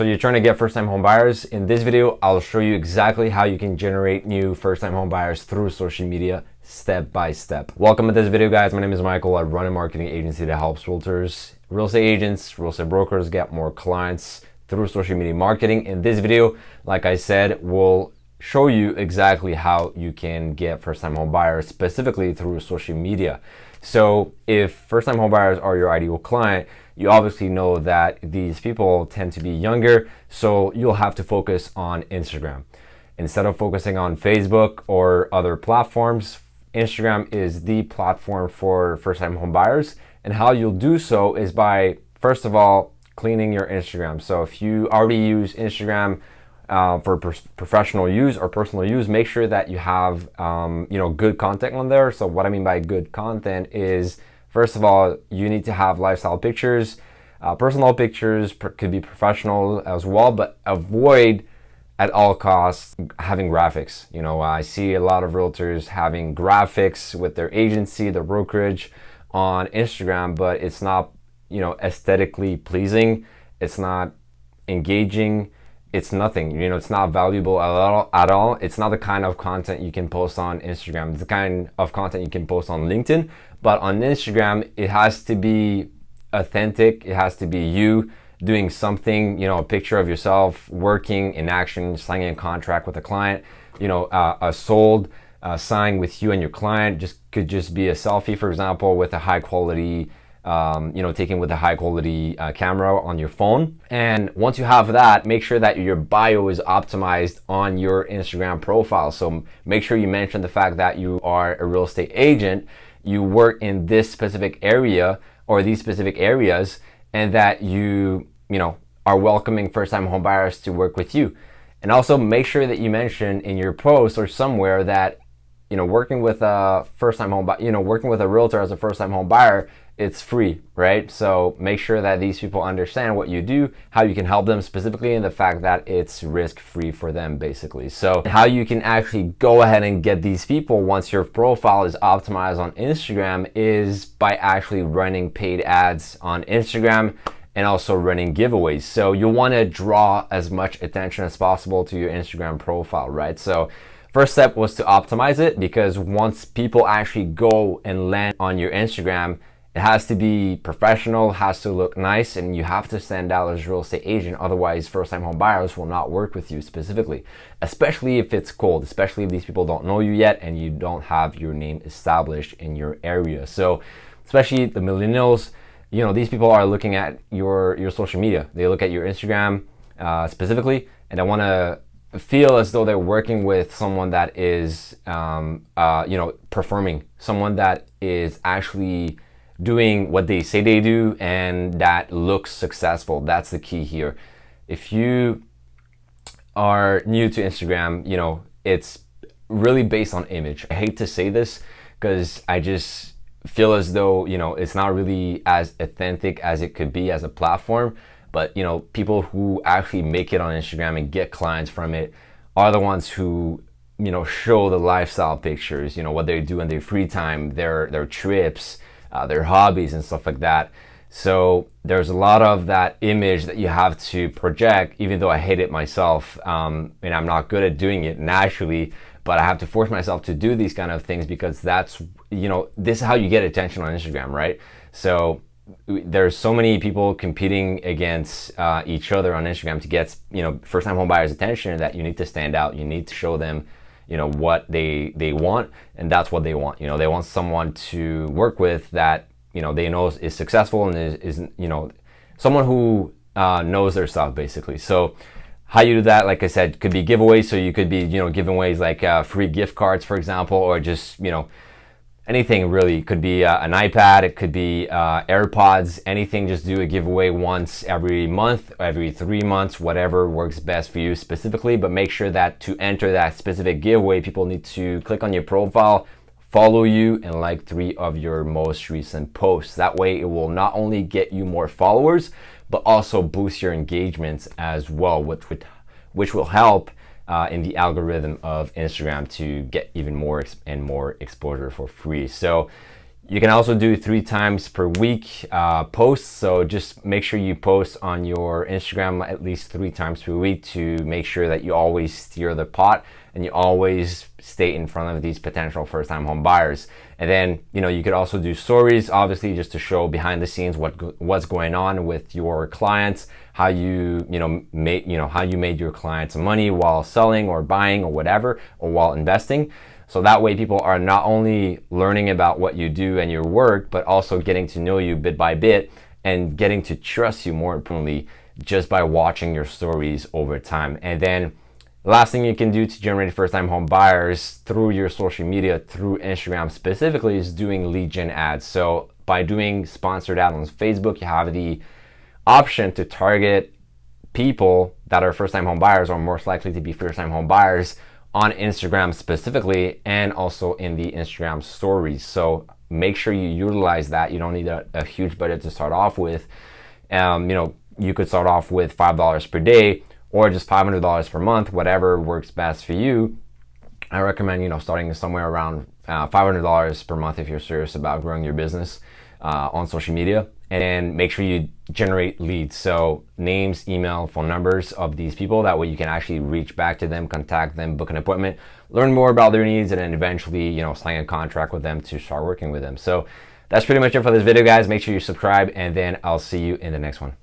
So you're trying to get first-time home buyers. In this video, I'll show you exactly how you can generate new first-time home buyers through social media step by step. Welcome to this video, guys. My name is Michael. I run a marketing agency that helps realtors, real estate agents, real estate brokers get more clients through social media marketing. In this video, like I said, we'll show you exactly how you can get first-time home buyers specifically through social media. So if first-time home buyers are your ideal client, you obviously know that these people tend to be younger, so you'll have to focus on Instagram. Instead of focusing on Facebook or other platforms, Instagram is the platform for first-time home buyers. And how you'll do so is by, first of all, cleaning your Instagram. So if you already use Instagram for professional use or personal use, make sure that you have good content on there. So what I mean by good content is, first of all, you need to have lifestyle pictures. Personal pictures could be professional as well, but avoid at all costs having graphics. I see a lot of realtors having graphics with their agency, their brokerage on Instagram, but it's not, aesthetically pleasing. It's not engaging. It's nothing, it's not valuable at all. It's not the kind of content you can post on Instagram. It's the kind of content you can post on LinkedIn, but on Instagram, it has to be authentic. It has to be you doing something, a picture of yourself working in action, signing a contract with a client, a sold sign with you and your client. Could just be a selfie, for example, with a high quality taken with a high quality camera on your phone. And once you have that, make sure that your bio is optimized on your Instagram profile. So make sure you mention the fact that you are a real estate agent, you work in this specific area or these specific areas, and that you are welcoming first-time home buyers to work with you. And also make sure that you mention in your post or somewhere that working with a first-time home buyer, working with a realtor as a first-time home buyer, it's free, right? So make sure that these people understand what you do, how you can help them specifically, and the fact that it's risk-free for them, basically. So how you can actually go ahead and get these people once your profile is optimized on Instagram is by actually running paid ads on Instagram and also running giveaways. So you want to draw as much attention as possible to your Instagram profile, right? So first step was to optimize it, because once people actually go and land on your Instagram, it has to be professional, has to look nice, and you have to stand out as a real estate agent. Otherwise, first-time home buyers will not work with you specifically, especially if it's cold, especially if these people don't know you yet and you don't have your name established in your area. So especially the millennials, these people are looking at your social media. They look at your Instagram specifically, and they want to feel as though they're working with someone that is, performing, someone that is actually doing what they say they do and that looks successful. That's the key here. If you are new to Instagram, it's really based on image. I hate to say this because I just feel as though, it's not really as authentic as it could be as a platform. But, people who actually make it on Instagram and get clients from it are the ones who, show the lifestyle pictures, what they do in their free time, their trips, their hobbies and stuff like that. So there's a lot of that image that you have to project, even though I hate it myself, and I'm not good at doing it naturally, but I have to force myself to do these kind of things because that's, this is how you get attention on Instagram, right? So there's so many people competing against each other on Instagram to get, first-time home buyers' attention that you need to stand out. You need to show them what they want, and that's what they want. They want someone to work with that they know is successful and is someone who knows their stuff, basically. So how you do that, like I said, could be giveaways. So you could be giving aways like free gift cards, for example, or just anything really. It could be an iPad, it could be AirPods, anything. Just do a giveaway once every month, every 3 months, whatever works best for you specifically. But make sure that to enter that specific giveaway, people need to click on your profile, follow you, and like 3 of your most recent posts. That way it will not only get you more followers, but also boost your engagements as well, which will help in the algorithm of Instagram to get even more and more exposure for free. So You can also do 3 times per week posts. So just make sure you post on your Instagram at least 3 times per week to make sure that you always steer the pot and you always stay in front of these potential first-time home buyers. And then, you could also do stories, obviously, just to show behind the scenes what's going on with your clients, how you made your clients money while selling or buying or whatever, or while investing. So that way people are not only learning about what you do and your work, but also getting to know you bit by bit and getting to trust you, more importantly, just by watching your stories over time. And then last thing you can do to generate first-time home buyers through your social media, through Instagram specifically, is doing lead gen ads. So by doing sponsored ads on Facebook, you have the option to target people that are first-time home buyers or most likely to be first-time home buyers on Instagram specifically, and also in the Instagram stories. So make sure you utilize that. You don't need a huge budget to start off with. You could start off with $5 per day or just $500 per month, whatever works best for you. I recommend, starting somewhere around $500 per month if you're serious about growing your business on social media. And then make sure you generate leads. So names, email, phone numbers of these people. That way you can actually reach back to them, contact them, book an appointment, learn more about their needs, and then eventually, sign a contract with them to start working with them. So that's pretty much it for this video, guys. Make sure you subscribe, and then I'll see you in the next one.